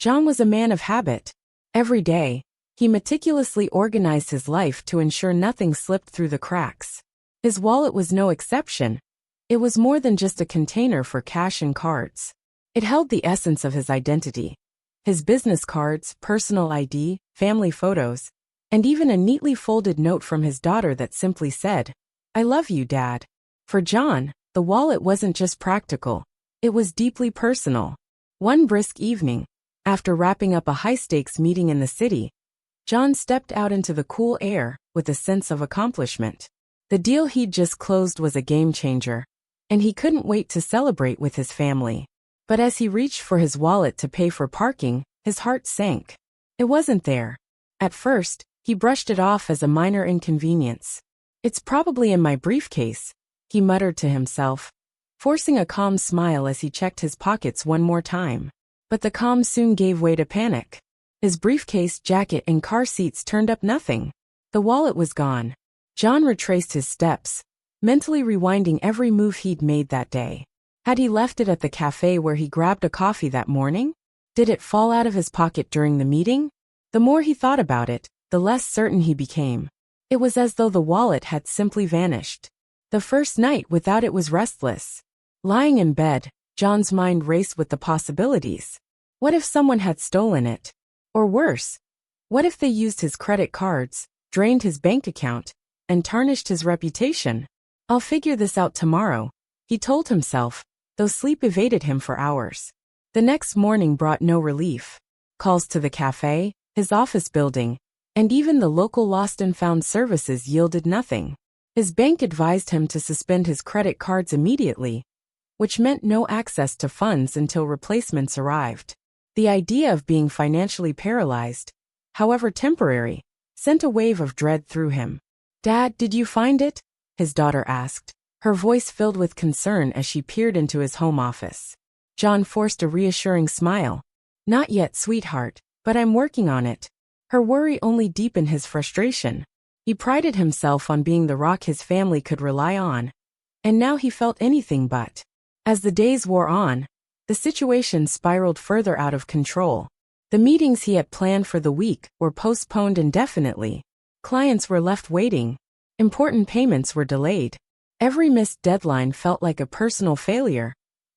John was a man of habit. Every day, he meticulously organized his life to ensure nothing slipped through the cracks. His wallet was no exception. It was more than just a container for cash and cards. It held the essence of his identity. His business cards, personal ID, family photos, and even a neatly folded note from his daughter that simply said, "I love you, Dad." For John, the wallet wasn't just practical. It was deeply personal. One brisk evening, after wrapping up a high-stakes meeting in the city, John stepped out into the cool air with a sense of accomplishment. The deal he'd just closed was a game-changer, and he couldn't wait to celebrate with his family. But as he reached for his wallet to pay for parking, his heart sank. It wasn't there. At first, he brushed it off as a minor inconvenience. "It's probably in my briefcase," he muttered to himself, forcing a calm smile as he checked his pockets one more time. But the calm soon gave way to panic. His briefcase, jacket, and car seats turned up nothing. The wallet was gone. John retraced his steps, mentally rewinding every move he'd made that day. Had he left it at the cafe where he grabbed a coffee that morning? Did it fall out of his pocket during the meeting? The more he thought about it, the less certain he became. It was as though the wallet had simply vanished. The first night without it was restless. Lying in bed, John's mind raced with the possibilities. What if someone had stolen it? Or worse, what if they used his credit cards, drained his bank account, and tarnished his reputation? "I'll figure this out tomorrow," he told himself, though sleep evaded him for hours. The next morning brought no relief. Calls to the cafe, his office building, and even the local lost and found services yielded nothing. His bank advised him to suspend his credit cards immediately, which meant no access to funds until replacements arrived. The idea of being financially paralyzed, however temporary, sent a wave of dread through him. "Dad, did you find it?" his daughter asked, her voice filled with concern as she peered into his home office. John forced a reassuring smile. "Not yet, sweetheart, but I'm working on it." Her worry only deepened his frustration. He prided himself on being the rock his family could rely on, and now he felt anything but. As the days wore on, the situation spiraled further out of control. The meetings he had planned for the week were postponed indefinitely. Clients were left waiting. Important payments were delayed. Every missed deadline felt like a personal failure,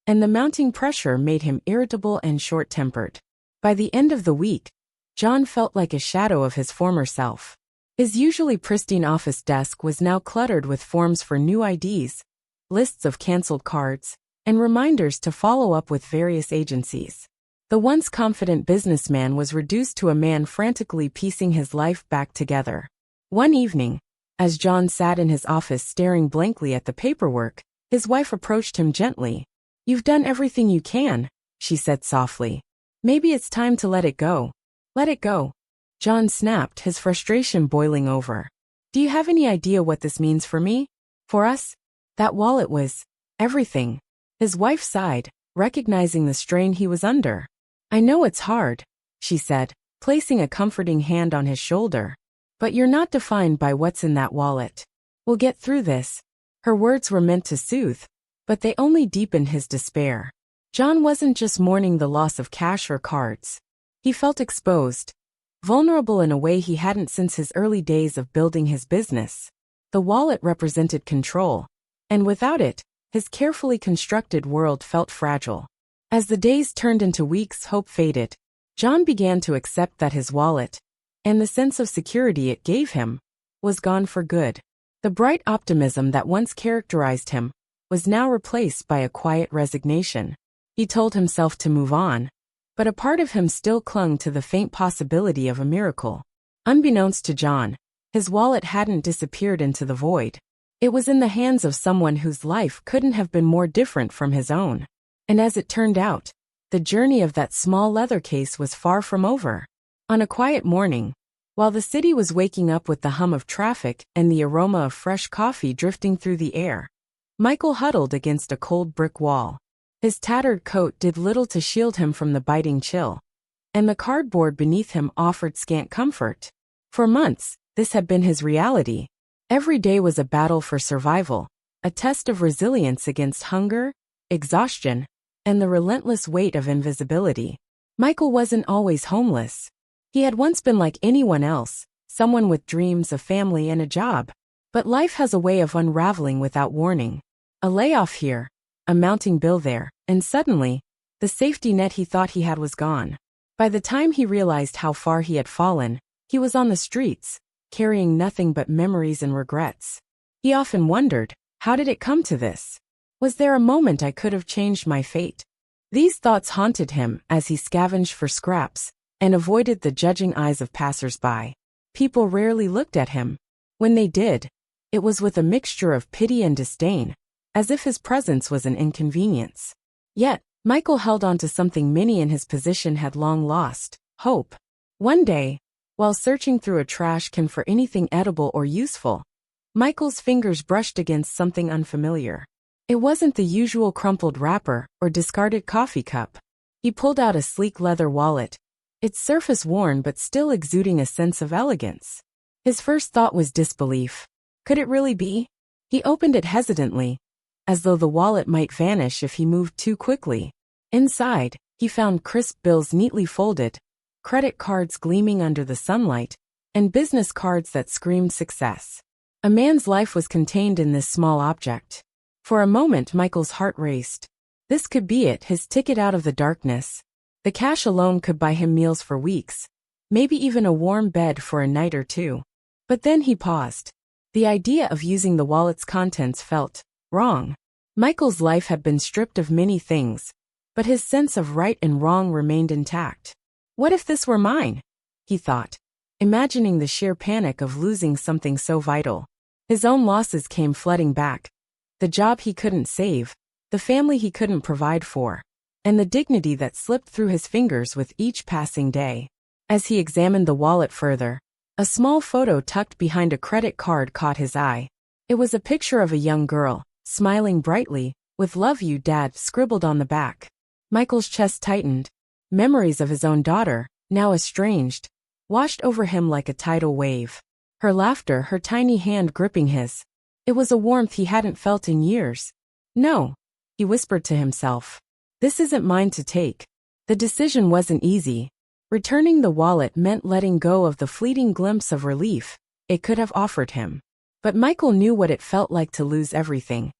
and the mounting pressure made him irritable and short-tempered. By the end of the week, John felt like a shadow of his former self. His usually pristine office desk was now cluttered with forms for new IDs, lists of canceled cards, and reminders to follow up with various agencies. The once confident businessman was reduced to a man frantically piecing his life back together. One evening, as John sat in his office staring blankly at the paperwork, his wife approached him gently. "You've done everything you can," she said softly. "Maybe it's time to let it go." "Let it go?" John snapped, his frustration boiling over. "Do you have any idea what this means for me? For us? That wallet was everything." His wife sighed, recognizing the strain he was under. "I know it's hard," she said, placing a comforting hand on his shoulder. "But you're not defined by what's in that wallet. We'll get through this." Her words were meant to soothe, but they only deepened his despair. John wasn't just mourning the loss of cash or cards. He felt exposed, vulnerable in a way he hadn't since his early days of building his business. The wallet represented control, and without it, his carefully constructed world felt fragile. As the days turned into weeks, hope faded. John began to accept that his wallet, and the sense of security it gave him, was gone for good. The bright optimism that once characterized him was now replaced by a quiet resignation. He told himself to move on, but a part of him still clung to the faint possibility of a miracle. Unbeknownst to John, his wallet hadn't disappeared into the void. It was in the hands of someone whose life couldn't have been more different from his own. And as it turned out, the journey of that small leather case was far from over. On a quiet morning, while the city was waking up with the hum of traffic and the aroma of fresh coffee drifting through the air, Michael huddled against a cold brick wall. His tattered coat did little to shield him from the biting chill, and the cardboard beneath him offered scant comfort. For months, this had been his reality. Every day was a battle for survival, a test of resilience against hunger, exhaustion, and the relentless weight of invisibility. Michael wasn't always homeless. He had once been like anyone else, someone with dreams, a family, and a job. But life has a way of unraveling without warning. A layoff here, a mounting bill there, and suddenly, the safety net he thought he had was gone. By the time he realized how far he had fallen, he was on the streets, carrying nothing but memories and regrets. He often wondered, how did it come to this? Was there a moment I could have changed my fate? These thoughts haunted him as he scavenged for scraps and avoided the judging eyes of passers-by. People rarely looked at him. When they did, it was with a mixture of pity and disdain, as if his presence was an inconvenience. Yet, Michael held on to something many in his position had long lost: hope. One day, while searching through a trash can for anything edible or useful, Michael's fingers brushed against something unfamiliar. It wasn't the usual crumpled wrapper or discarded coffee cup. He pulled out a sleek leather wallet, its surface worn but still exuding a sense of elegance. His first thought was disbelief. Could it really be? He opened it hesitantly, as though the wallet might vanish if he moved too quickly. Inside, he found crisp bills neatly folded, credit cards gleaming under the sunlight, and business cards that screamed success. A man's life was contained in this small object. For a moment Michael's heart raced. This could be it, his ticket out of the darkness. The cash alone could buy him meals for weeks, maybe even a warm bed for a night or two. But then he paused. The idea of using the wallet's contents felt wrong. Michael's life had been stripped of many things, but his sense of right and wrong remained intact. What if this were mine? He thought, imagining the sheer panic of losing something so vital. His own losses came flooding back. The job he couldn't save, the family he couldn't provide for, and the dignity that slipped through his fingers with each passing day. As he examined the wallet further, a small photo tucked behind a credit card caught his eye. It was a picture of a young girl, smiling brightly, with "Love you, Dad" scribbled on the back. Michael's chest tightened. Memories of his own daughter, now estranged, washed over him like a tidal wave. Her laughter, her tiny hand gripping his. It was a warmth he hadn't felt in years. No, he whispered to himself. This isn't mine to take. The decision wasn't easy. Returning the wallet meant letting go of the fleeting glimpse of relief it could have offered him. But Michael knew what it felt like to lose everything,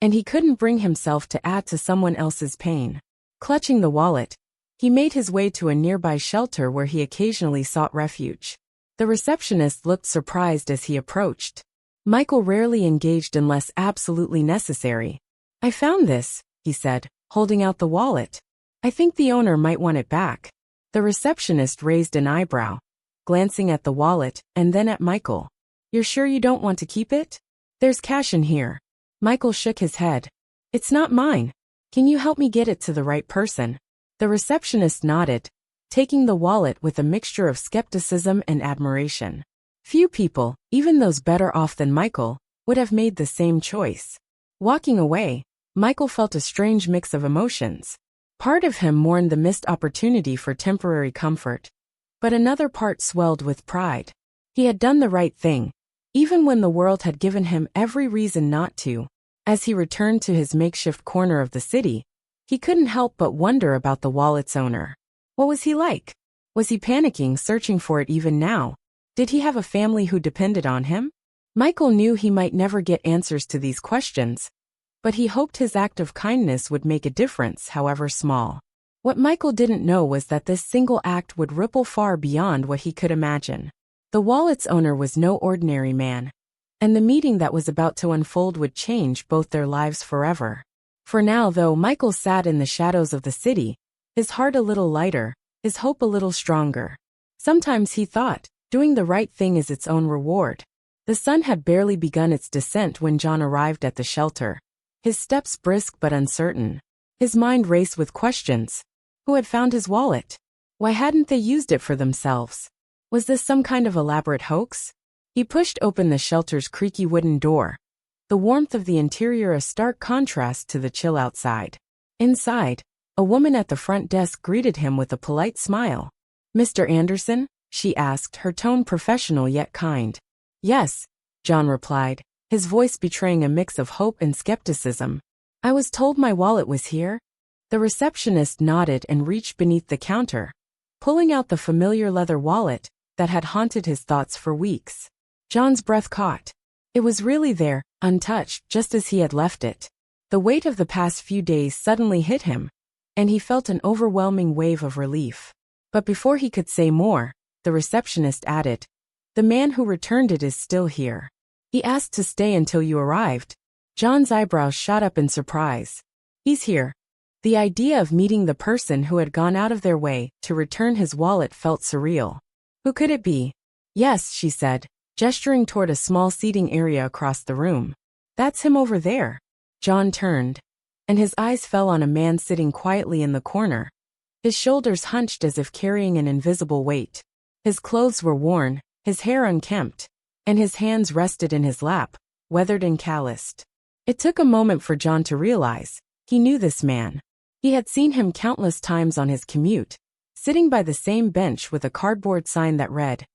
and he couldn't bring himself to add to someone else's pain. Clutching the wallet, he made his way to a nearby shelter where he occasionally sought refuge. The receptionist looked surprised as he approached. Michael rarely engaged unless absolutely necessary. "I found this," he said, holding out the wallet. "I think the owner might want it back." The receptionist raised an eyebrow, glancing at the wallet and then at Michael. "You're sure you don't want to keep it? There's cash in here." Michael shook his head. "It's not mine. Can you help me get it to the right person?" The receptionist nodded, taking the wallet with a mixture of skepticism and admiration. Few people, even those better off than Michael, would have made the same choice. Walking away, Michael felt a strange mix of emotions. Part of him mourned the missed opportunity for temporary comfort, but another part swelled with pride. He had done the right thing, even when the world had given him every reason not to. As he returned to his makeshift corner of the city, he couldn't help but wonder about the wallet's owner. What was he like? Was he panicking, searching for it even now? Did he have a family who depended on him? Michael knew he might never get answers to these questions, but he hoped his act of kindness would make a difference, however small. What Michael didn't know was that this single act would ripple far beyond what he could imagine. The wallet's owner was no ordinary man, and the meeting that was about to unfold would change both their lives forever. For now, though, Michael sat in the shadows of the city, his heart a little lighter, his hope a little stronger. Sometimes he thought, doing the right thing is its own reward. The sun had barely begun its descent when John arrived at the shelter, his steps brisk but uncertain. His mind raced with questions. Who had found his wallet? Why hadn't they used it for themselves? Was this some kind of elaborate hoax? He pushed open the shelter's creaky wooden door, the warmth of the interior a stark contrast to the chill outside. Inside, a woman at the front desk greeted him with a polite smile. "Mr. Anderson?" she asked, her tone professional yet kind. "Yes," John replied, his voice betraying a mix of hope and skepticism. "I was told my wallet was here." The receptionist nodded and reached beneath the counter, pulling out the familiar leather wallet that had haunted his thoughts for weeks. John's breath caught. It was really there, untouched, just as he had left it. The weight of the past few days suddenly hit him, and he felt an overwhelming wave of relief. But before he could say more, the receptionist added, "The man who returned it is still here. He asked to stay until you arrived." John's eyebrows shot up in surprise. "He's here." The idea of meeting the person who had gone out of their way to return his wallet felt surreal. Who could it be? "Yes," she said, gesturing toward a small seating area across the room. "That's him over there." John turned, and his eyes fell on a man sitting quietly in the corner, his shoulders hunched as if carrying an invisible weight. His clothes were worn, his hair unkempt, and his hands rested in his lap, weathered and calloused. It took a moment for John to realize he knew this man. He had seen him countless times on his commute, sitting by the same bench with a cardboard sign that read,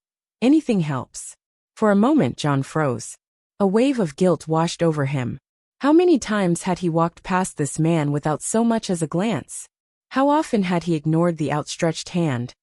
"Anything helps." For a moment John froze. A wave of guilt washed over him. How many times had he walked past this man without so much as a glance? How often had he ignored the outstretched hand,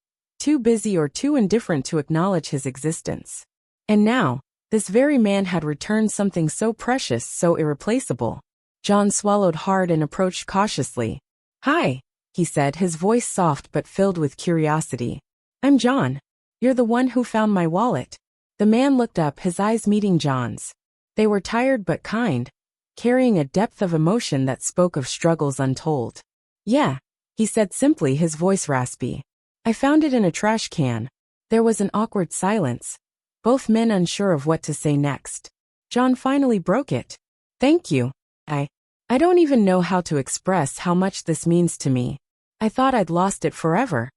too busy or too indifferent to acknowledge his existence? And now, this very man had returned something so precious, so irreplaceable. John swallowed hard and approached cautiously. "Hi," he said, his voice soft but filled with curiosity. "I'm John. You're the one who found my wallet." The man looked up, his eyes meeting John's. They were tired but kind, carrying a depth of emotion that spoke of struggles untold. "Yeah," he said simply, his voice raspy. "I found it in a trash can." There was an awkward silence, both men unsure of what to say next. John finally broke it. "Thank you. I don't even know how to express how much this means to me. I thought I'd lost it forever."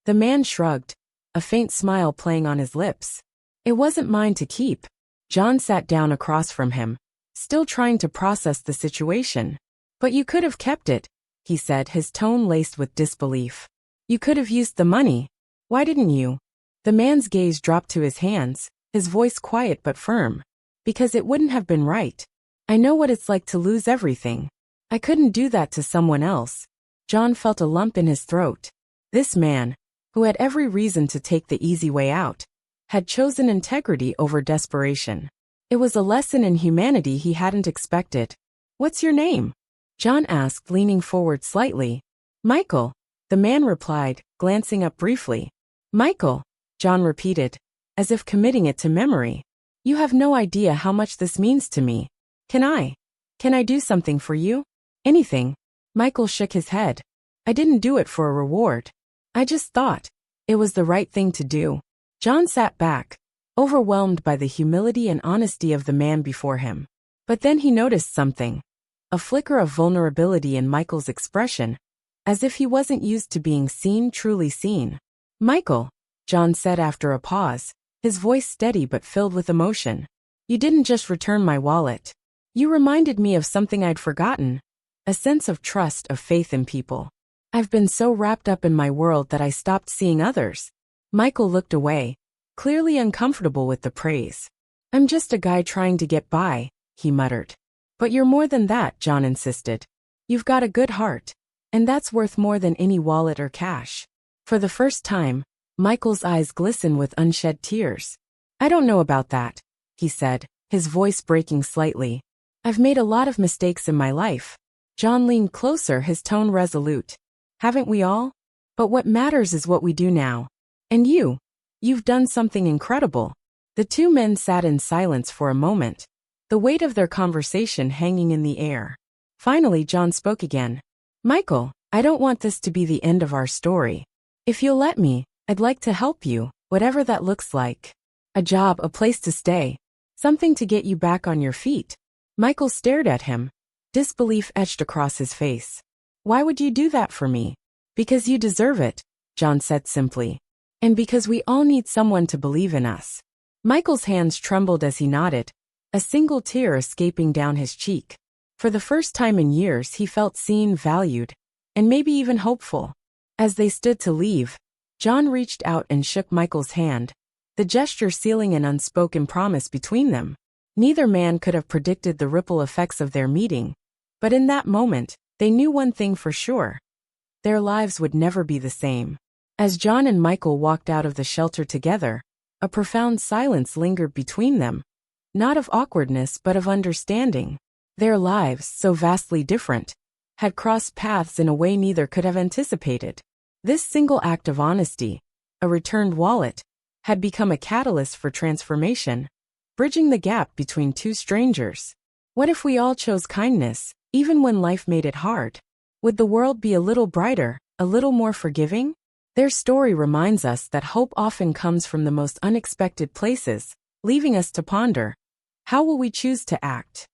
The man shrugged, a faint smile playing on his lips. "It wasn't mine to keep." John sat down across from him, still trying to process the situation. "But you could have kept it," he said, his tone laced with disbelief. "You could have used the money. Why didn't you?" The man's gaze dropped to his hands, his voice quiet but firm. "Because it wouldn't have been right. I know what it's like to lose everything. I couldn't do that to someone else." John felt a lump in his throat. This man, who had every reason to take the easy way out, had chosen integrity over desperation. It was a lesson in humanity he hadn't expected. "What's your name?" John asked, leaning forward slightly. "Michael," the man replied, glancing up briefly. "Michael," John repeated, as if committing it to memory. "You have no idea how much this means to me. Can I do something for you?" "Anything." Michael shook his head. "I didn't do it for a reward. I just thought it was the right thing to do." John sat back, overwhelmed by the humility and honesty of the man before him. But then he noticed something. A flicker of vulnerability in Michael's expression, as if he wasn't used to being seen, truly seen. "Michael," John said after a pause, his voice steady but filled with emotion. "You didn't just return my wallet. You reminded me of something I'd forgotten. A sense of trust, of faith in people. I've been so wrapped up in my world that I stopped seeing others." Michael looked away, clearly uncomfortable with the praise. "I'm just a guy trying to get by," he muttered. "But you're more than that," John insisted. "You've got a good heart, and that's worth more than any wallet or cash." For the first time, Michael's eyes glistened with unshed tears. "I don't know about that," he said, his voice breaking slightly. "I've made a lot of mistakes in my life." John leaned closer, his tone resolute. "Haven't we all? But what matters is what we do now. And you've done something incredible." The two men sat in silence for a moment, the weight of their conversation hanging in the air. Finally, John spoke again. "Michael, I don't want this to be the end of our story. If you'll let me, I'd like to help you, whatever that looks like. A job, a place to stay, something to get you back on your feet." Michael stared at him, disbelief etched across his face. "Why would you do that for me?" "Because you deserve it," John said simply. "And because we all need someone to believe in us." Michael's hands trembled as he nodded, a single tear escaping down his cheek. For the first time in years he felt seen, valued, and maybe even hopeful. As they stood to leave, John reached out and shook Michael's hand, the gesture sealing an unspoken promise between them. Neither man could have predicted the ripple effects of their meeting, but in that moment, they knew one thing for sure. their lives would never be the same. As John and Michael walked out of the shelter together, a profound silence lingered between them, not of awkwardness but of understanding. Their lives, so vastly different, had crossed paths in a way neither could have anticipated. This single act of honesty, a returned wallet, had become a catalyst for transformation, bridging the gap between two strangers. What if we all chose kindness, even when life made it hard? Would the world be a little brighter, a little more forgiving? Their story reminds us that hope often comes from the most unexpected places, leaving us to ponder. How will we choose to act?